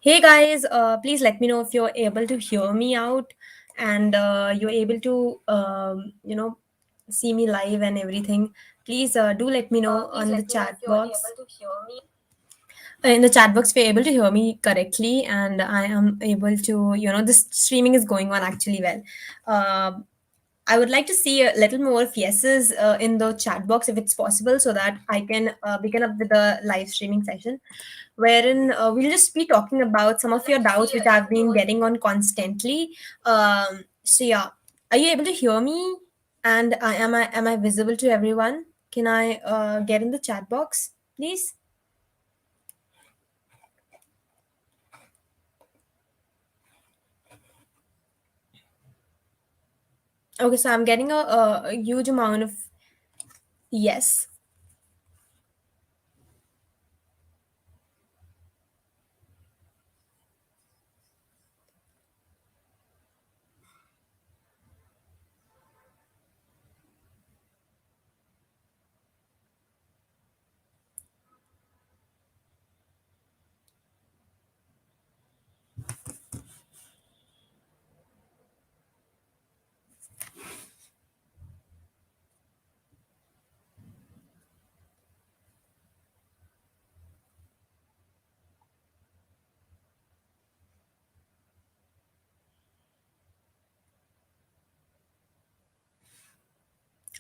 Hey guys, please let me know if you're able to hear me out and you're able to, see me live and everything. Please do let me know Please on the let me know chat if you're box. able to hear me. In the chat box, if you're able to hear me correctly, and I am able to, this streaming is going on actually well. Um I would like to see a little more of yeses in the chat box if it's possible, so that I can begin up with the live streaming session, wherein we'll just be talking about some I would of your like to doubts see which a I've little been more. getting on constantly. So yeah, are you able to hear me? And am I visible to everyone? Can I get in the chat box, please? Okay, so I'm getting a huge amount of yes.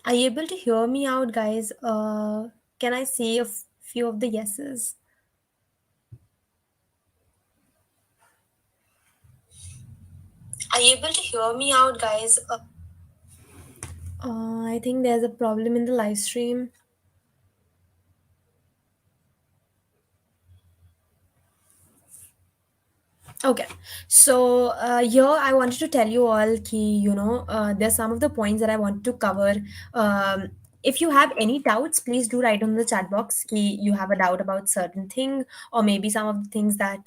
Are you able to hear me out, guys? Can I see a few of the yeses? Are you able to hear me out, guys? I think there's a problem in the live stream. Okay, so here I wanted to tell you all key, there's some of the points that I want to cover. If you have any doubts, please do write on the chat box key you have a doubt about certain thing, or maybe some of the things that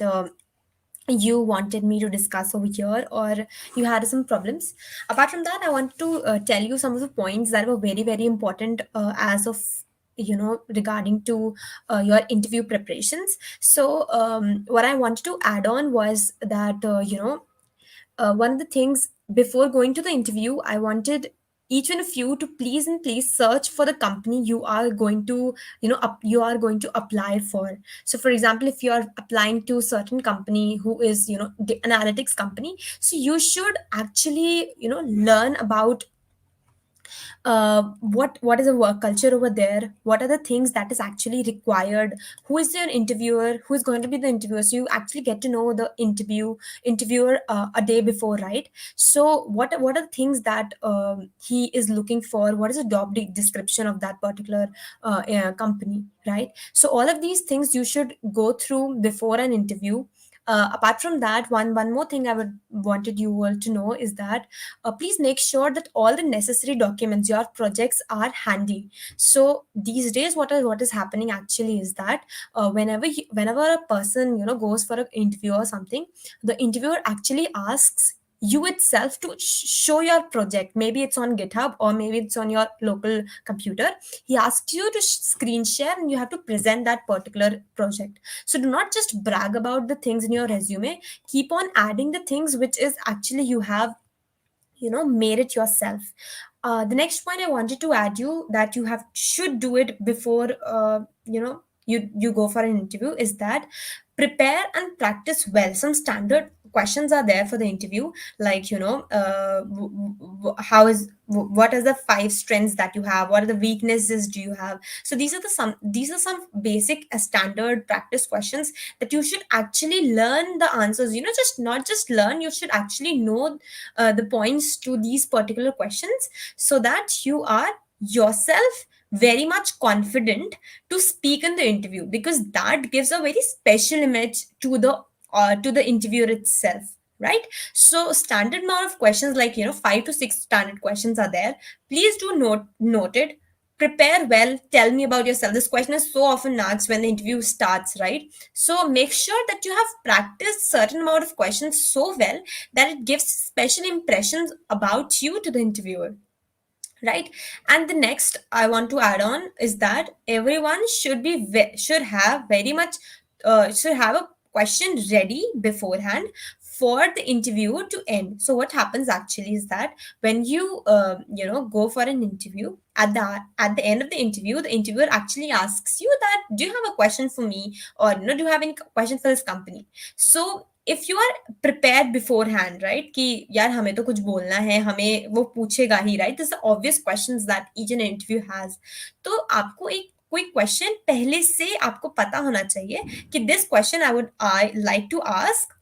you wanted me to discuss over here, or you had some problems. Apart from that, I want to tell you some of the points that were very very important as of regarding to your interview preparations. So what I wanted to add on was that one of the things before going to the interview, I wanted each one of you to please search for the company you are going to you are going to apply for. So for example, if you are applying to a certain company who is the analytics company, so you should actually learn about what is the work culture over there, what are the things that is actually required, who is your interviewer, who is going to be the interviewer, so you actually get to know the interviewer a day before, right? So what are the things that he is looking for, what is the description of that particular company, right? So all of these things you should go through before an interview. Apart from that, one more thing I would wanted you all to know is that please make sure that all the necessary documents, your projects are handy. So these days, what is happening actually is that whenever a person goes for an interview or something, the interviewer actually asks you itself to show your project. Maybe it's on GitHub or maybe it's on your local computer. He asks you to screen share and you have to present that particular project. So do not just brag about the things in your resume. Keep on adding the things which is actually you have made it yourself. The next point I wanted to add you that you have should do it before you go for an interview is that prepare and practice well. Some standard questions are there for the interview, like what are the five strengths that you have, what are the weaknesses do you have. So these are some basic standard practice questions that you should actually learn the answers, just not just learn, you should actually know the points to these particular questions, so that you are yourself very much confident to speak in the interview, because that gives a very special image to the interviewer itself, right? So standard amount of questions, like 5 to 6 standard questions are there. Please do note it. Prepare well. Tell me about yourself. This question is so often asked when the interview starts, right? So make sure that you have practiced certain amount of questions so well that it gives special impressions about you to the interviewer, right? And the next I want to add on is that everyone should have very much should have a question ready beforehand for the interview to end. So what happens actually is that when you go for an interview, at the end of the interviewer actually asks you that, do you have a question for me, or do you have any question for this company? So if you are prepared beforehand, right, कि यार हमें तो कुछ बोलना है, हमें वो पूछेगा ही, right, this is the obvious questions that each and interview has. तो आपको एक कोई क्वेश्चन पहले से आपको पता होना चाहिए कि this question I like to ask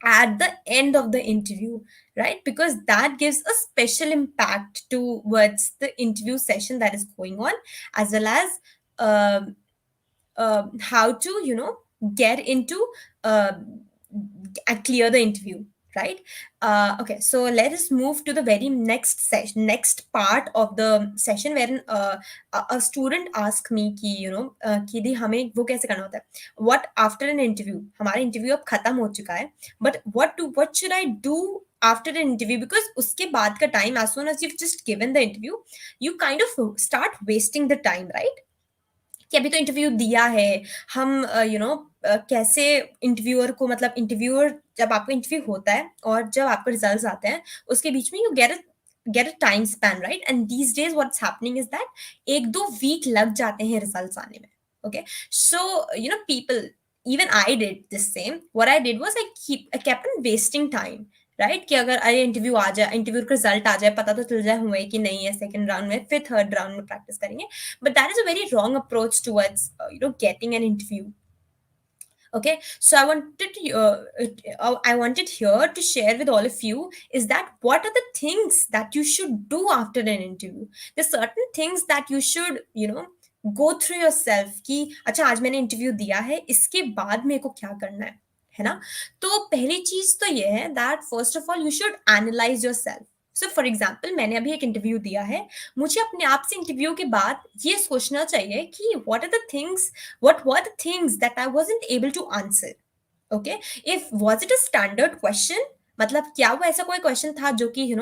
at the end of the interview, right? Because that gives a special impact towards the interview session that is going on, as well as um how to get into uh, clear the interview, right? Okay, so let us move to the very next session, next part of the session, wherein a student asked me कि कि दी हमें वो कैसे करना होता है, what after an interview, हमारा interview अब खत्म हो चुका है, but what should I do after an interview? Because उसके बाद का time, as soon as you've just given the interview, you kind of start wasting the time, right? कि अभी तो इंटरव्यू दिया है, हम कैसे इंटरव्यूअर को, मतलब इंटरव्यूअर जब आपका इंटरव्यू होता है और जब आपके रिजल्ट्स आते हैं, उसके बीच में you get a time span, right? And these days what's happening is that 1-2 week लग जाते हैं रिजल्ट्स आने में. Okay, so people, even I did the same. What I did was I kept on wasting time, right? कि अगर अरे interview आ जाए, interview का रिजल्ट आ जाए, पता तो चल जाए हुए कि नहीं है, सेकंड राउंड में, फिर थर्ड राउंड में प्रैक्टिस करेंगे. But that is a very wrong approach towards getting an interview. Okay, so I wanted here to share with all of you is that what are the things that you should do after an interview. There's certain things that you should go through yourself कि अच्छा आज मैंने interview दिया है, इसके बाद मेरे को क्या करना है ना? तो पहली चीज तो ये है that first of all you should analyze yourself. So for example, मैंने अभी एक इंटरव्यू दिया है, मुझे अपने आप से इंटरव्यू के बाद ये सोचना चाहिए कि what were the things that I wasn't able to answer. Okay, if was it a standard question, मतलब क्या वो ऐसा कोई क्वेश्चन था जो कि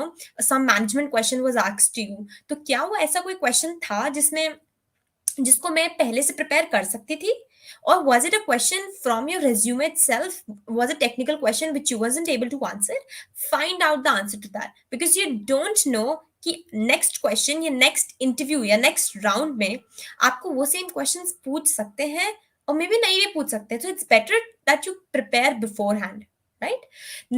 some management question was asked you, तो क्या वो ऐसा कोई क्वेश्चन था जिसको मैं पहले से प्रिपेयर कर सकती थी, or was it a question from your resume itself, was a technical question which you wasn't able to answer? Find out the answer to that, because you don't know कि next question या next interview या next round में आपको वो same questions पूछ सकते हैं, और मे बी नहीं भी पूछ सकते. So it's better that you prepare beforehand, right?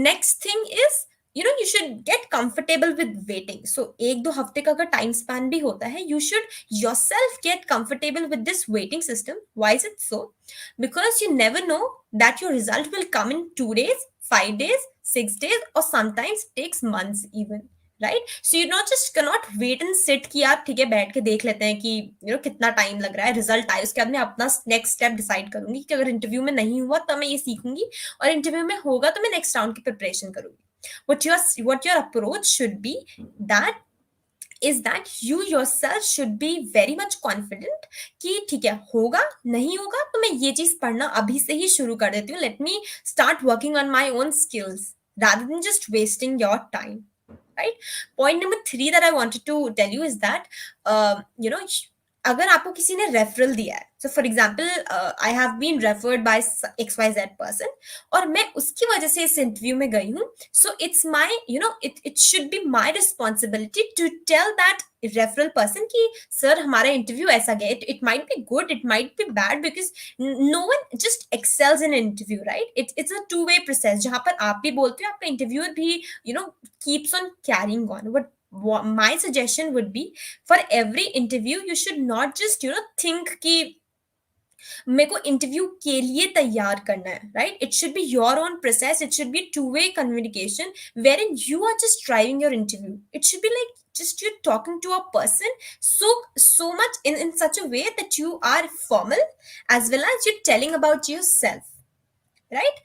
Next thing is you should get comfortable with waiting. So 1-2 हफ्ते का अगर टाइम स्पैन भी होता है, you should yourself get comfortable with this waiting system. Why is it so? Because you never know that your result will come in 2 days, 5 days, 6 days, or sometimes takes months even. Right? So you not just cannot wait and sit कि यार ठीक है बैठ के देख लेते हैं कि कितना टाइम लग रहा है, रिजल्ट आए उसके बाद मैं अपना नेक्स्ट स्टेप डिसाइड करूंगी कि अगर इंटरव्यू में नहीं हुआ तो मैं ये सीखूंगी, और इंटरव्यू में होगा तो मैं नेक्स्ट राउंड की प्रिपरेशन करूंगी. what your approach should be, that is that you yourself should be very much confident कि ठीक है, होगा नहीं होगा तो मैं ये चीज पढ़ना अभी से ही शुरू कर देती हूँ, let me start working on my own skills rather than just wasting your time, right? Point number 3 that I wanted to tell you is that अगर आपको किसी ने रेफरल दिया है, so for example I have been referred by XYZ person, और मैं उसकी वजह से इस इंटरव्यू में गई हूँ, so it's my it should be my responsibility to tell that referral person कि सर हमारा इंटरव्यू ऐसा गया, it might be good, it might be bad, because no one just excels in interview, right? It's a 2-way process, जहां पर आप भी बोलते हो, आपका इंटरव्यूअर भी keeps on carrying on. What my suggestion would be, for every interview you should not just think कि मेरे को इंटरव्यू के लिए तैयार करना है, right? It should be your own process, it should B 2-way communication wherein you are just driving your interview. It should be like just you're talking to a person so much in such a way that you are formal, as well as you're telling about yourself, right?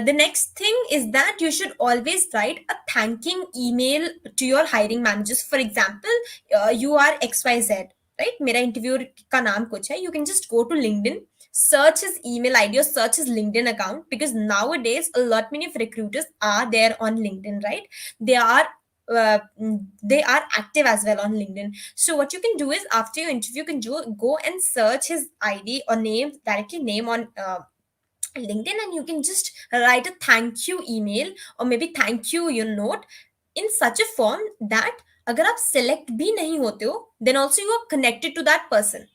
The next thing is that you should always write a thanking email to your hiring managers. For example, you are XYZ, right? मेरा interviewer का नाम कुछ है, you can just go to LinkedIn, search his email ID or search his LinkedIn account, because nowadays a lot many of recruiters are there on LinkedIn, right? Uh, they are active as well on LinkedIn. So what you can do is after your interview, you can go and search his ID or name, directly name on LinkedIn, and you can just write a thank you email or maybe thank you note in such a form that अगर आप select भी नहीं होते हो, then also you are connected to that person,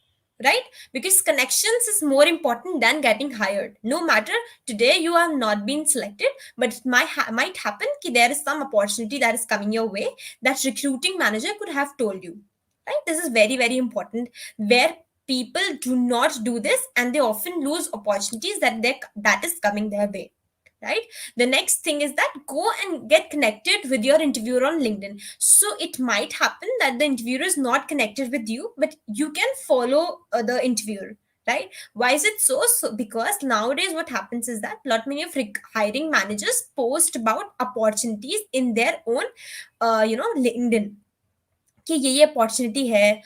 right? Because connections is more important than getting hired. No matter today you have not been selected, but it might happen कि there is some opportunity that is coming your way that recruiting manager could have told you, right? This is very very important, where people do not do this and they often lose opportunities that is coming their way, right? The next thing is that go and get connected with your interviewer on LinkedIn. So it might happen that the interviewer is not connected with you, but you can follow the interviewer, right? Why is it so? So because nowadays what happens is that lot many of hiring managers post about opportunities in their own LinkedIn, कि ये opportunity है,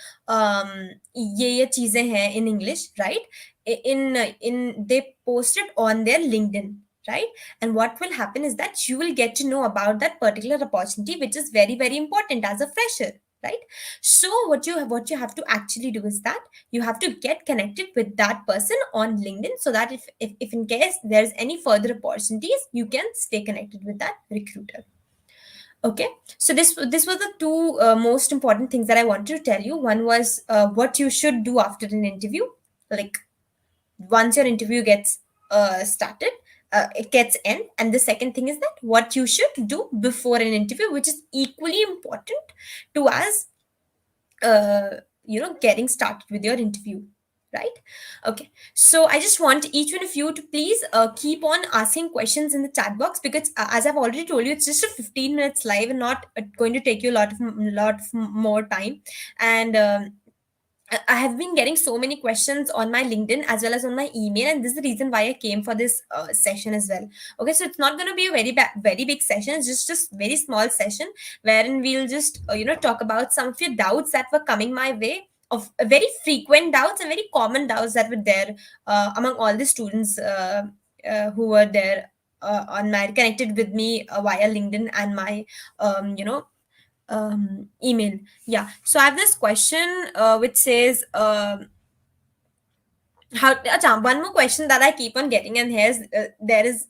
ये चीजें हैं in English, right? In they post it on their LinkedIn, right? And what will happen is that you will get to know about that particular opportunity, which is very very important as a fresher, right? So what you have to actually do is that you have to get connected with that person on LinkedIn, so that if in case there's any further opportunities, you can stay connected with that recruiter. Okay, so this was the two most important things that I wanted to tell you. One was what you should do after an interview, like once your interview gets started, it gets end, and the second thing is that what you should do before an interview, which is equally important to us, getting started with your interview, right? Okay, so I just want each one of you to please keep on asking questions in the chat box, because as I've already told you, it's just a 15 minutes live and not going to take you a lot of more time. And I have been getting so many questions on my LinkedIn as well as on my email, and this is the reason why I came for this session as well. Okay, so it's not going to be a very big session. It's just a very small session wherein we'll just talk about some of your doubts that were coming my way, of very frequent doubts and very common doubts that were there among all the students who were there on my connected with me via LinkedIn and my email. Yeah. So I have this question which says, how Acha, one more question that I keep on getting, and here's there is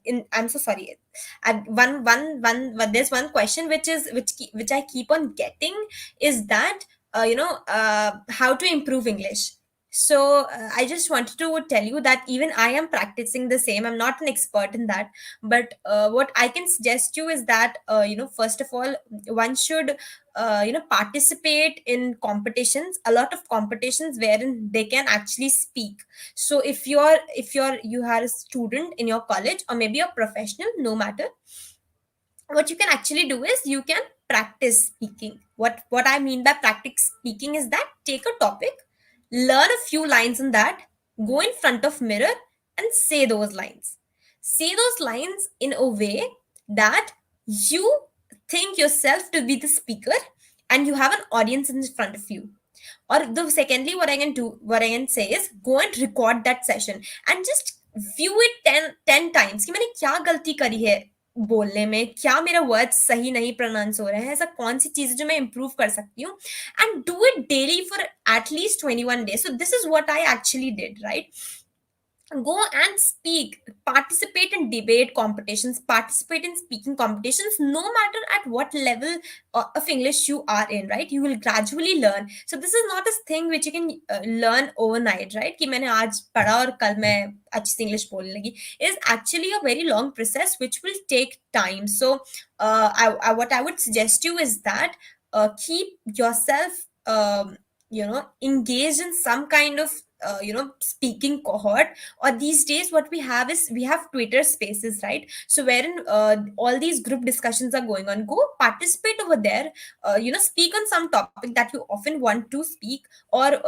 in I'm so sorry. There's one question which is which I keep on getting, is that how to improve English. So I just wanted to tell you that even I am practicing the same. I'm not an expert in that, but what I can suggest you is that first of all, one should participate in competitions, a lot of competitions wherein they can actually speak. So if you are a student in your college, or maybe a professional, no matter, what you can actually do is you can practice speaking. What I mean by practice speaking is that take a topic, learn a few lines in that, go in front of mirror and say those lines. Say those lines in a way that you think yourself to be the speaker and you have an audience in front of you. Or the secondly, what I can say is go and record that session and just view it 10 times कि मैंने क्या गलती करी है बोलने में, क्या मेरा वर्ड्स सही नहीं प्रोनाउंस हो रहे हैं, ऐसा कौन सी चीज है जो मैं इंप्रूव कर सकती हूँ, and do it daily for at least 21 days. So this is what I actually did, right? Go and speak, participate in debate competitions, participate in speaking competitions, no matter at what level of English you are in, right? You will gradually learn. So this is not a thing which you can learn overnight, right? कि मैंने आज पढ़ा और कल मैं अच्छी से English बोलने लगी. It is actually a very long process which will take time. So what I would suggest you is that keep yourself engaged in some kind of speaking cohort. Or these days what we have is we have Twitter spaces, right? So wherein all these group discussions are going on, go participate over there, speak on some topic that you often want to speak. Or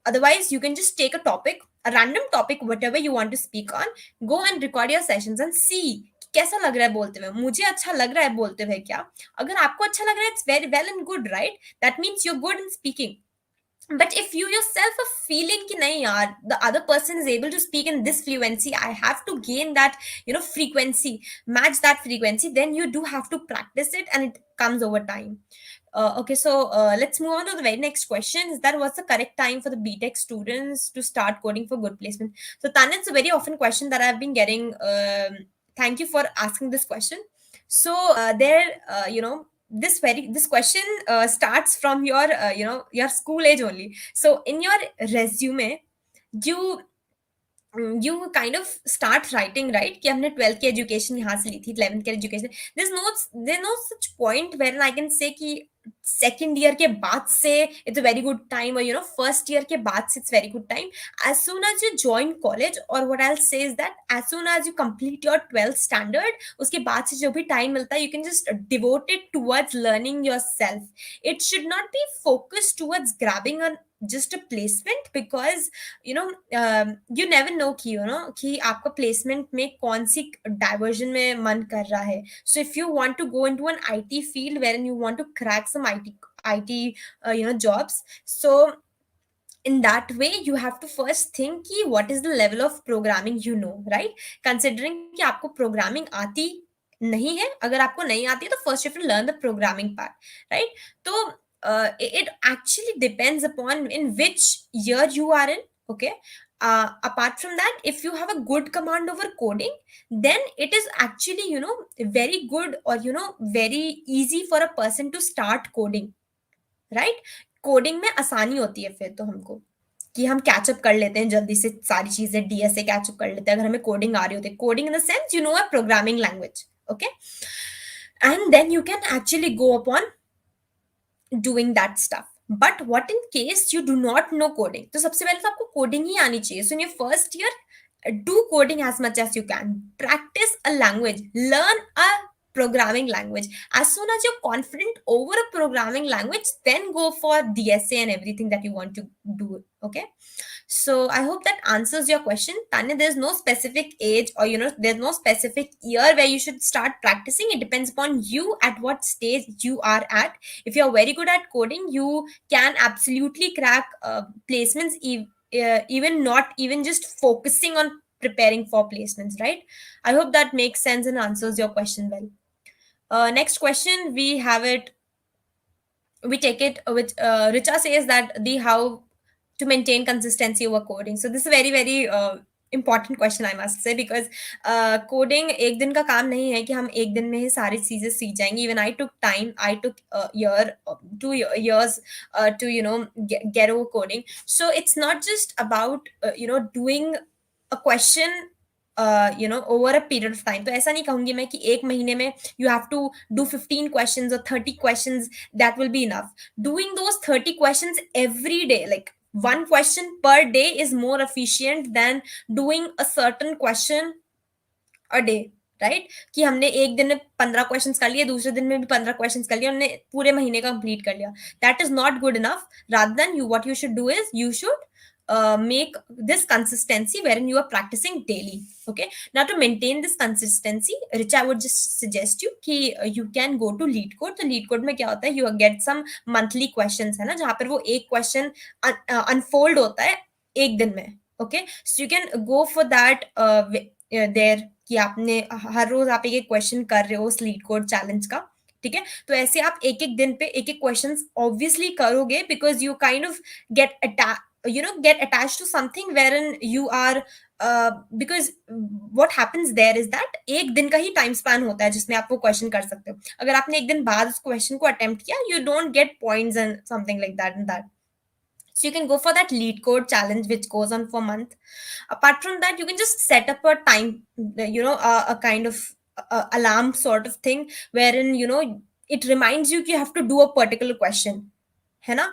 otherwise you can just take a topic, a random topic, whatever you want to speak on, go and record your sessions and see कैसा लग रहा है बोलते हुए, मुझे अच्छा लग रहा है बोलते हुए क्या. अगर आपको अच्छा लग रहा है, it's very well and good, right? That means you're good in speaking. But if you yourself are feeling ki nahi yaar, the other person is able to speak in this fluency, I have to gain that frequency, match that frequency, then you do have to practice it, and it comes over time. Okay, so let's move on to the very next question. Is that what's the correct time for the B.Tech students to start coding for good placement? So, Tanya, it's a very often question that I've been getting. Thank you for asking this question. So, this question starts from your your school age only. So, in your resume, you you kind of start writing, right, कि हमने 12th की education यहाँ से ली थी, 11th की education. there's no such point wherein I can say कि second year के बाद से it's a very good time, or first year के बाद से it's very good time. As soon as you join college, or what I'll say is that as soon as you complete your 12th standard, उसके बाद से जो भी time मिलता है, you can just devote it towards learning yourself. It should not be focused towards grabbing a just a placement, because you never know कि कि आपका प्लेसमेंट में कौन सी डाइवर्जन में मन कर रहा है. So if you want to go into an IT field wherein you want to crack some IT jobs, so in that way you have to first think कि what is the level of programming, right? Considering कि आपको programming आती नहीं है, अगर आपको नहीं आती है तो first you have to learn the programming part, right? तो it actually depends upon in which year you are in. Okay. Apart from that, if you have a good command over coding, then it is actually very good, or very easy for a person to start coding, right. Coding में आसानी होती है फिर तो हमको, कि हम catch up कर लेते हैं जल्दी से सारी चीजें, डीएसए कैचअप कर लेते हैं अगर हमें कोडिंग आ रही होती है. Coding in the sense a programming language. Okay. And then you can actually go upon doing that stuff. But what in case you do not know coding? तो सबसे पहले तो आपको कोडिंग ही आनी चाहिए. So in your first year, do coding as much as you can. Practice a language. Learn a programming language. As soon as you're confident over a programming language, then go for DSA and everything that you want to do. Okay. So I hope that answers your question. Tanya, there's no specific age, or there's no specific year where you should start practicing. It depends upon you at what stage you are at. If you're very good at coding, you can absolutely crack placements, even not even just focusing on preparing for placements, right? I hope that makes sense and answers your question well. Next question, we take it with Richa says that the how to maintain consistency over coding. So this is a very very important question, I must say, because coding एक दिन का काम नहीं है कि हम एक दिन में ही सारी चीजें सीख जाएंगे. Even I took time, I took year 2 years to get over coding. So it's not just about doing a question over a period of time. तो ऐसा नहीं कहूंगी मैं कि एक महीने में you have to do 15 questions or 30 questions. That will be enough. Doing those 30 questions every day, like one question per day, is more efficient than doing a certain question a day, right. कि हमने एक दिन में 15 questions कर लिए, दूसरे दिन में भी 15 क्वेश्चंस कर लिए, हमने पूरे महीने का कंप्लीट कर लिया. That is not good enough. Rather than you what you should do is you should make this consistency wherein you are practicing daily. Okay. Now to maintain this consistency, Richa, I would just suggest you कि you can go to leetcode. तो leetcode में क्या होता है, you get some monthly questions है ना, जहाँ पर वो एक क्वेश्चन unfold होता है एक दिन में. Okay. So you can go for that there, कि आपने हर रोज आप एक एक क्वेश्चन कर रहे हो उस लीड कोड चैलेंज का. ठीक है. तो ऐसे आप एक एक दिन पे एक एक क्वेश्चन ऑब्वियसली करोगे, because you kind of get attached to something wherein you are because what happens there is that एक दिन का ही टाइम स्पैन होता है जिसमें आप वो क्वेश्चन कर सकते हो. अगर आपने एक दिन बाद उस क्वेश्चन को अटेम्प्ट किया, you don't get points and something like that and that. So you can go for that lead code challenge which goes on for a month. Apart from that, you can just set up a time, a kind of alarm sort of thing wherein it reminds you कि you have to do a particular question, है ना.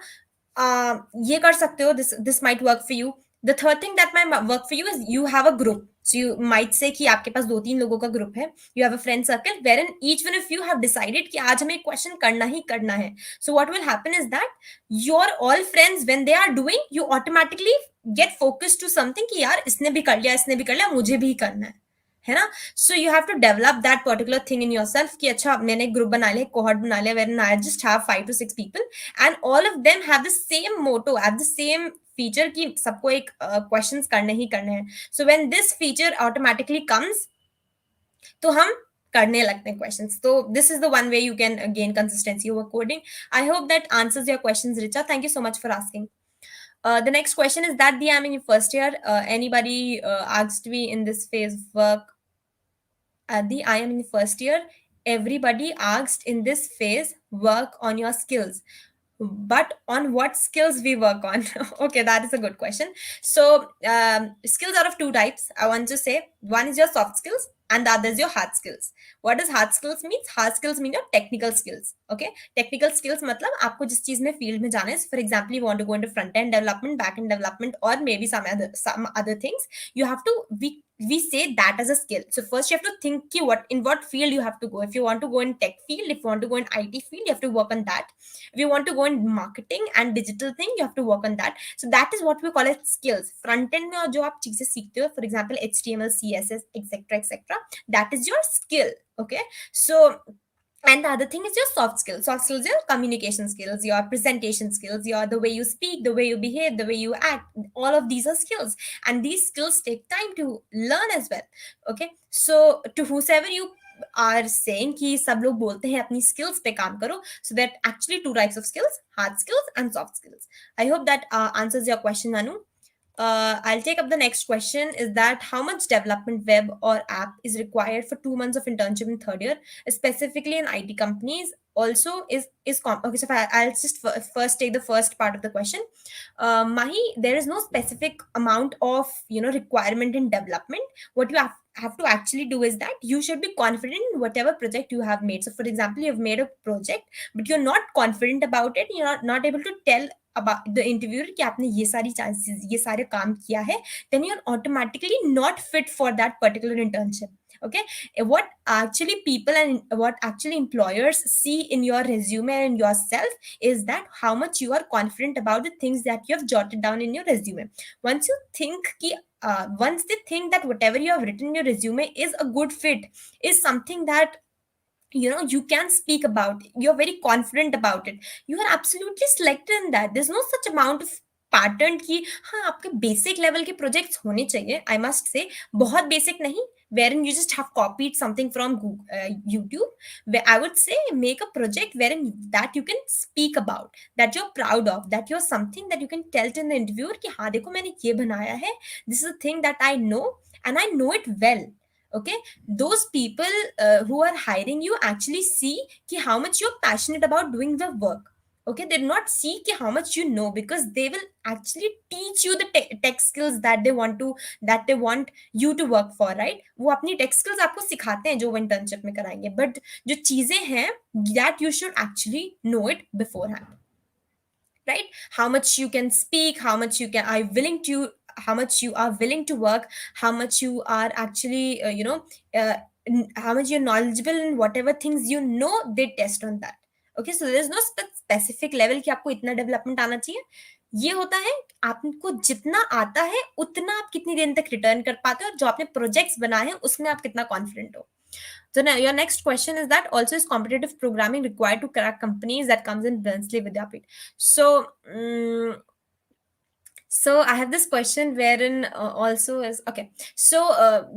ये कर सकते हो. This might work for you. The third thing that might work for you is you have a group. So you might say कि आपके पास 2-3 लोगों का ग्रुप है. You have a friend circle wherein each one of you have decided कि आज हमें एक question करना ही करना है. So what will happen is that your all friends, when they are doing, you automatically get focused to something कि यार इसने भी कर लिया, मुझे भी करना है ना. So you have to develop that particular thing in yourself कि अच्छा मैंने ग्रुप बना लिया, कोहॉर्ट बना लिया, wherein I just have 5 to 6 people and all of them have the same motto, have the same feature कि सबको एक questions करने ही करने हैं. So when this feature automatically comes, तो हम करने लगते हैं questions. So this is the one way you can gain consistency over coding. I hope that answers your questions, Richa. Thank you so much for asking. The next question is that the I'm in first year. Anybody asked me in this phase of work at the I am in first year. Everybody asked in this phase work on your skills, but on what skills we work on? Okay, that is a good question. So skills are of two types. I want to say one is your soft skills and the other is your hard skills. What does hard skills means? Hard skills mean your technical skills. Okay, technical skills मतलब आपको जिस चीज में field में जाना है. For example, you want to go into front end development, back end development, or maybe some other things. You have to we say that as a skill. So first you have to think ki what in what field you have to go. If you want to go in tech field, if you want to go in IT field, you have to work on that. If you want to go in marketing and digital thing, you have to work on that. So that is what we call it skills. Front end में जो आप चीजें सीखते हो, for example HTML, CSS, etc., that is your skill. Okay, so and the other thing is your soft skills. Soft skills, your communication skills, your presentation skills, your the way you speak, the way you behave, the way you act. All of these are skills, and these skills take time to learn as well. Okay, so to whosoever you are saying कि सब लोग बोलते हैं अपनी skills पे काम करो, so that actually two types of skills: hard skills and soft skills. I hope that answers your question, Anu. I'll take up the next question. Is that how much development web or app is required for 2 months of internship in third year, specifically in IT companies? Also, okay. So I'll just first take the first part of the question. Mahi, there is no specific amount of requirement in development. What you have to actually do is that you should be confident in whatever project you have made. So, for example, you have made a project, but you're not confident about it. You're not able to tell about the interviewer कि आपने ये सारी chances ये सारे काम किया है, then you're automatically not fit for that particular internship. Okay, what actually people and what actually employers see in your resume and yourself is that how much you are confident about the things that you have jotted down in your resume. Once they think that whatever you have written in your resume is a good fit, is something that you can speak about, you're very confident about it, you are absolutely selected in that. There's no such amount of pattern कि हाँ आपके basic level के projects होने चाहिए. I must say बहुत basic नहीं, wherein you just have copied something from YouTube. Where I would say make a project wherein that you can speak about, that you're proud of, that you're something that you can tell to the interviewer कि हाँ देखो मैंने ये बनाया है, this is a thing that I know and I know it well. Okay, those people who are hiring you actually see ki how much you're passionate about doing the work. Okay, they not see ki how much you know, because they will actually teach you the tech skills that they want you to work for, right? वो अपनी tech skills आपको सिखाते हैं जो वो internship में कराएंगे, but जो चीजें हैं that you should actually know it beforehand, right? How much you can speak, how much you can are willing to, how much you are willing to work, how much you are actually uh, how much you're knowledgeable in whatever things they test on that. Okay, so there's no specific level कि आपको इतना development आना चाहिए. ये होता है आपको जितना आता है उतना आप कितनी देर तक रिटर्न कर पाते हो, और जो आपने प्रोजेक्ट्स बनाए हैं उसमें आप कितना कॉन्फिडेंट हो. So now your next question is that also is competitive programming required to crack companies? That comes in Banasthali Vidyapith. So so I have this question wherein also is okay. So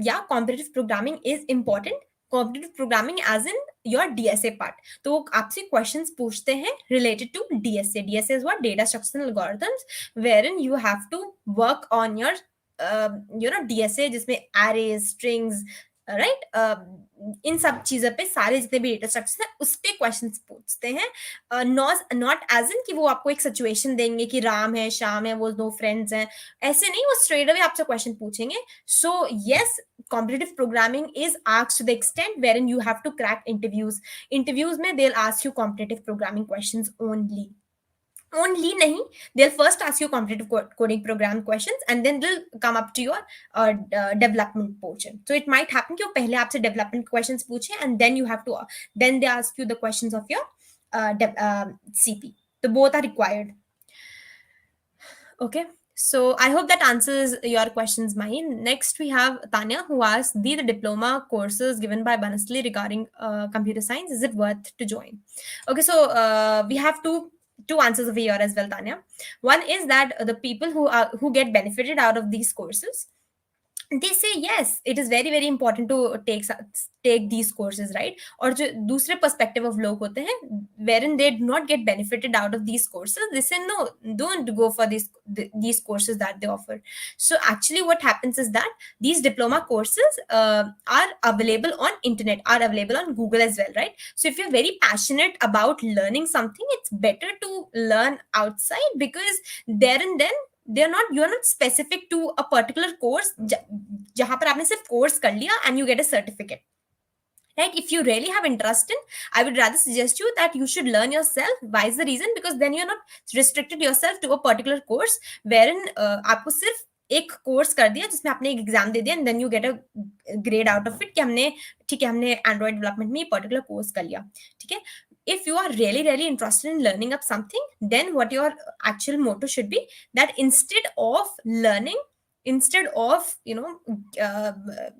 yeah, competitive programming is important. Competitive programming as in your DSA part. तो वो आपसे questions पूछते हैं related to DSA. DSA is what? Data structural algorithms, wherein you have to work on your DSA जिसमें arrays, strings, right इन सब चीजों पे सारे जितने भी डेटा स्ट्रक्चर्स हैं उस पे क्वेश्चंस पूछते हैं. नॉट एज इन कि वो आपको एक सिचुएशन देंगे कि राम है श्याम है वो दो फ्रेंड्स हैं, ऐसे नहीं, वो स्ट्रेट अवे आपसे क्वेश्चन पूछेंगे. So yes, competitive programming is asked to the extent wherein you have to crack interviews में they'll ask you competitive programming questions only nahi, they'll first ask you competitive coding program questions and then they'll come up to your development portion. So it might happen कि वो पहले आपसे development questions पूछे and then you have to then they ask you the questions of your CP. So both are required. Okay, so I hope that answers your questions, Mahin. Next, we have Tanya, who asked, the diploma courses given by Banasthali regarding computer science, is it worth to join? Okay, so we have two answers over here as well, Tanya. One is that the people who get benefited out of these courses, they say yes, it is very very important to take these courses, right? और जो दूसरे perspective of लोग होते हैं wherein they do not get benefited out of these courses, they say no, don't go for these courses that they offer. So actually what happens is that these diploma courses are available on internet, are available on Google as well, right? So if you're very passionate about learning something, it's better to learn outside, because there and then they are not, you are not specific to a particular course जहां पर आपने सिर्फ course कर लिया and you get a certificate, right? If you really have interest in, I would rather suggest you that you should learn yourself. Why is the reason? Because then you're not restricted yourself to a particular course wherein आपको सिर्फ एक course कर दिया जिसमें आपने एक exam दे दिया and then you get a grade out of it कि हमने, ठीक है, हमने एंड्रॉइड डेवलपमेंट में ये पर्टिकुलर कोर्स कर लिया, ठीक है? If you are really really interested in learning up something, then what your actual motto should be, that instead of learning, instead of uh,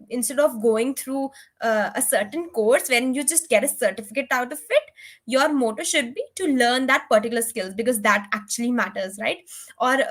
instead of going through a certain course when you just get a certificate out of it, your motto should be to learn that particular skills, because that actually matters, right? और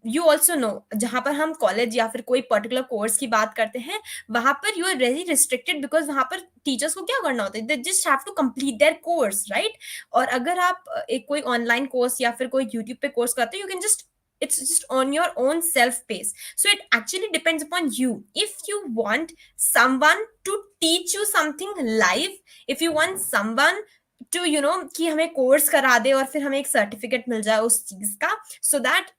you also know, जहां पर हम college या फिर कोई particular course की बात करते हैं, वहां पर you are very restricted, because वहां पर टीचर्स को क्या करना होता है, they just have to complete their course, right? और अगर आप एक कोई ऑनलाइन कोर्स या फिर कोई यूट्यूब पे कोर्स करते हो, you can just, it's just on your own self pace. So it actually depends upon you. If you want someone to teach you something live, if you want someone to कि हमें course करा दे और फिर हमें एक certificate मिल जाए उस चीज का, so that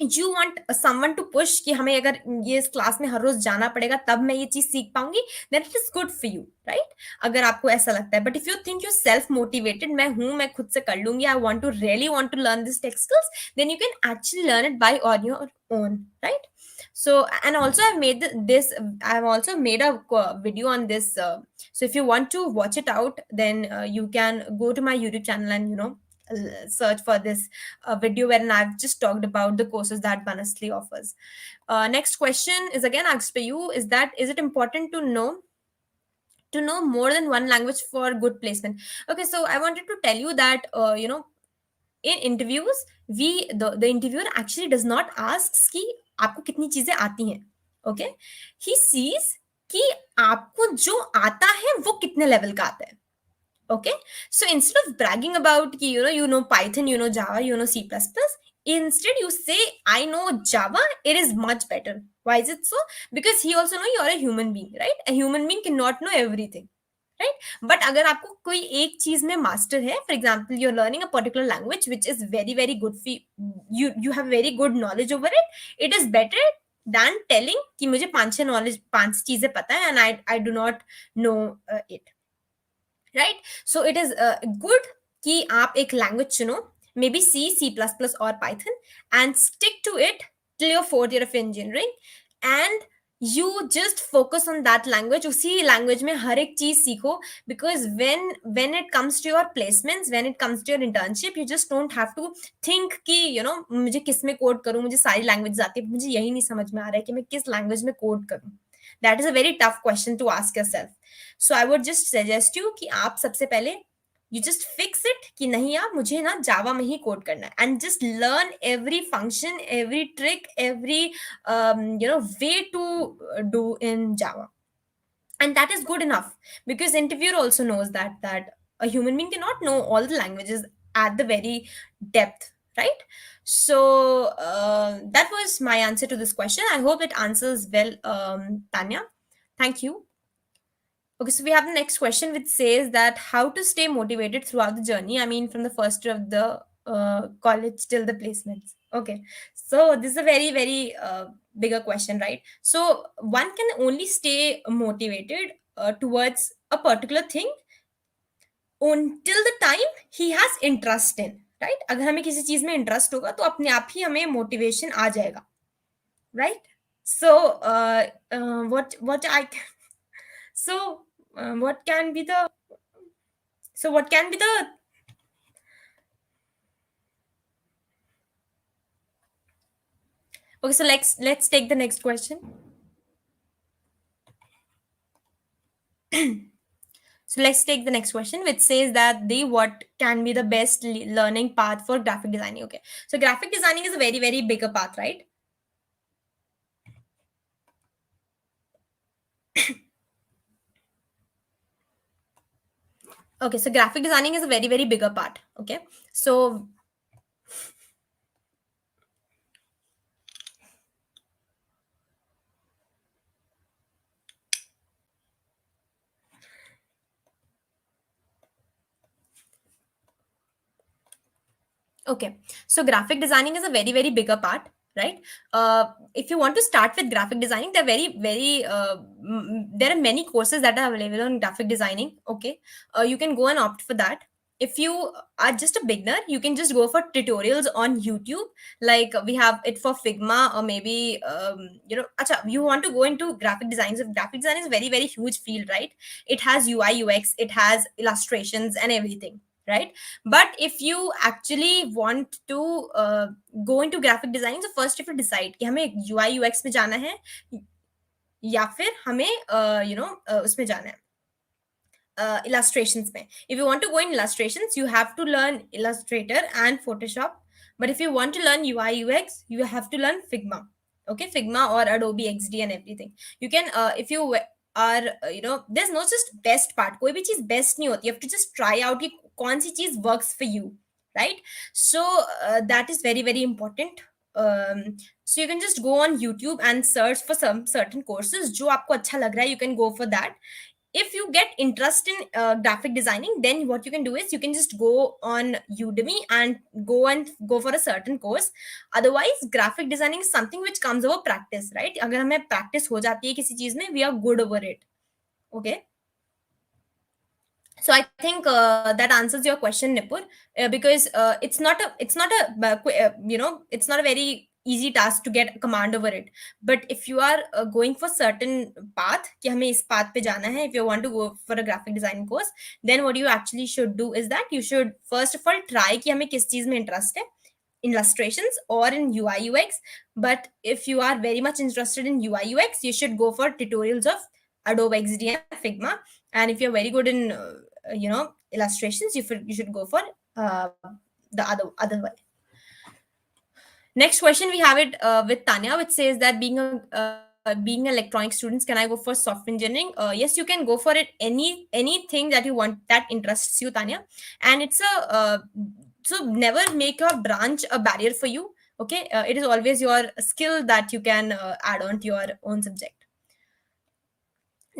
you want someone to push कि हमें अगर ये इस क्लास में हर रोज जाना पड़ेगा तब मैं ये चीज सीख पाऊंगी, then it is good for you, right? अगर आपको ऐसा लगता है, but if you think you're self motivated, मैं हूं, मैं खुद से कर लूंगी, I want to really want to learn this tech skills, then you can actually learn it by on your own, right? So, and also I've made this, I've also made a video on this, so if you want to watch it out, then you can go to my YouTube channel and search for this video wherein I've just talked about the courses that Banasthali offers. Next question is again asked by you, is that, is it important to know more than one language for good placement? Okay, so I wanted to tell you that in interviews, the interviewer actually does not ask कि आपको कितनी चीजें आती हैं, okay? He sees कि आपको जो आता है वो कितने लेवल का आता है, okay? So instead of bragging about ki, Python, Java, C++, instead you say, I know Java, it is much better. Why is it so? Because he also know you're a human being, right? A human being cannot know everything, right? But अगर आपको कोई एक चीज में master है, for example you're learning a particular language which is very very good for you have very good knowledge over it, it is better than telling कि मुझे पांच चीजें पता है and I do not know it, right? So it is good कि आप एक language चुनो, maybe C++ or Python, and stick to it till your fourth year of engineering, and you just focus on that language, उसी language में हर एक चीज सीखो, because when it comes to your placements, when it comes to your internship, you just don't have to think कि मुझे किस में code करूं, मुझे सारी languages आती है, मुझे यही नहीं समझ में आ रहा है कि मैं किस language में कोड करूं. That is a very tough question to ask yourself. So I would just suggest you कि आप सबसे पहले you just fix it कि नहीं यार मुझे ना जावा में ही कोड करना है, and just learn every function, every trick, every way to do in Java, and that is good enough, because interviewer also knows that a human being cannot know all the languages at the very depth, right? So that was my answer to this question. I hope it answers well, Tanya. Thank you. Okay, so we have the next question, which says that how to stay motivated throughout the journey. I mean, from the first year of the college till the placements. Okay, so this is a very, very bigger question, right? So one can only stay motivated towards a particular thing until the time he has interest in, right? अगर हमें किसी चीज में interest होगा तो अपने आप ही हमें मोटिवेशन आ जाएगा, right? So what I can, so what can be the, so what can be the, okay, so let's take the next question. So let's take the next question, which says that the what can be the best learning path for graphic designing. Okay, so graphic designing is a very very bigger path, right? Okay, so graphic designing is a very, very bigger part. Okay, so okay, so graphic designing is a very, very bigger part, right? If you want to start with graphic designing, there are very, very there are many courses that are available on graphic designing. Okay, you can go and opt for that. If you are just a beginner, you can just go for tutorials on YouTube. Like we have it for Figma, or maybe acha, you want to go into graphic design. So graphic design is a very, very huge field, right? It has UI, UX, it has illustrations and everything, right? But if you actually want to go into graphic design, so first if you decide कि हमें UI UX में जाना है या फिर हमें उसमें जाना है illustrations mein. If you want to go in illustrations, you have to learn Illustrator and Photoshop. But if you want to learn UI UX, you have to learn Figma. Okay, Figma or Adobe XD and everything. You can if you are there's no just best part. कोई भी चीज best नहीं होती. You have to just try out कि कौन सी चीज works for you, right? So that is very, very important. So you can just go on YouTube and search for some certain courses जो आपको अच्छा लग रहा है. You can go for that. If you get interest in graphic designing, then what you can do is you can just go on Udemy and go for a certain course. Otherwise, graphic designing is something which comes over practice, right? अगर हमें practice हो जाती है किसी चीज में, we are good over it. Okay, so I think that answers your question, Nipur, because it's not a very easy task to get a command over it. But if you are going for certain path कि हमें इस path पे जाना है, if you want to go for a graphic design course, then what you actually should do is that you should first of all try कि हमें किस चीज में interest है, illustrations or in UI UX. But if you are very much interested in UI UX, you should go for tutorials of Adobe XD and Figma. And if you're very good in illustrations, you should go for the other way. Next question, we have it with Tanya, which says that being an electronic student, can I go for software engineering? Yes, you can go for it. Anything that you want that interests you, Tanya. And it's a so never make your branch a barrier for you. Okay, it is always your skill that you can add on to your own subject.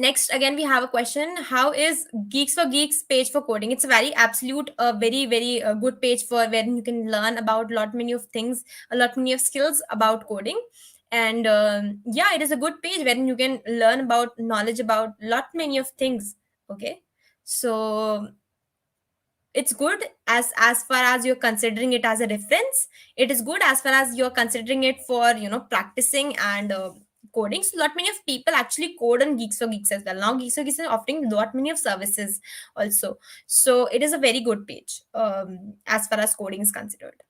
Next, again, we have a question. How is Geeks for Geeks page for coding? It's a very absolute, very, very good page for where you can learn about a lot many of things, a lot many of skills about coding. And yeah, it is a good page wherein you can learn about knowledge about lot many of things. Okay, so it's good as far as you're considering it as a reference. It is good as far as you're considering it for practicing and coding. So lot many of people actually code on Geeks for Geeks as well. Now Geeks for Geeks is offering lot many of services also, so it is a very good page as far as coding is considered.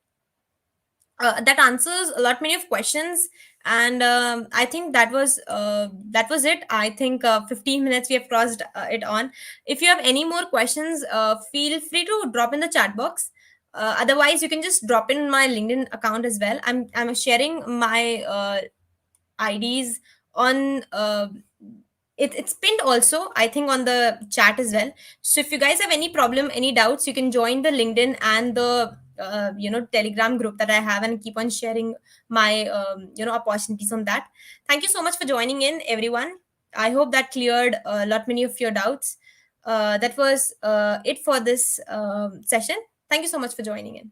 That answers a lot many of questions, and I think that was it. I think 15 minutes we have crossed it on. If you have any more questions, feel free to drop in the chat box. Otherwise, you can just drop in my LinkedIn account as well. I'm sharing my IDs on it's pinned also, I think, on the chat as well. So if you guys have any problem, any doubts, you can join the LinkedIn and the Telegram group that I have, and keep on sharing my opportunities on that. Thank you so much for joining in, everyone. I hope that cleared a lot many of your doubts. That was it for this session. Thank you so much for joining in.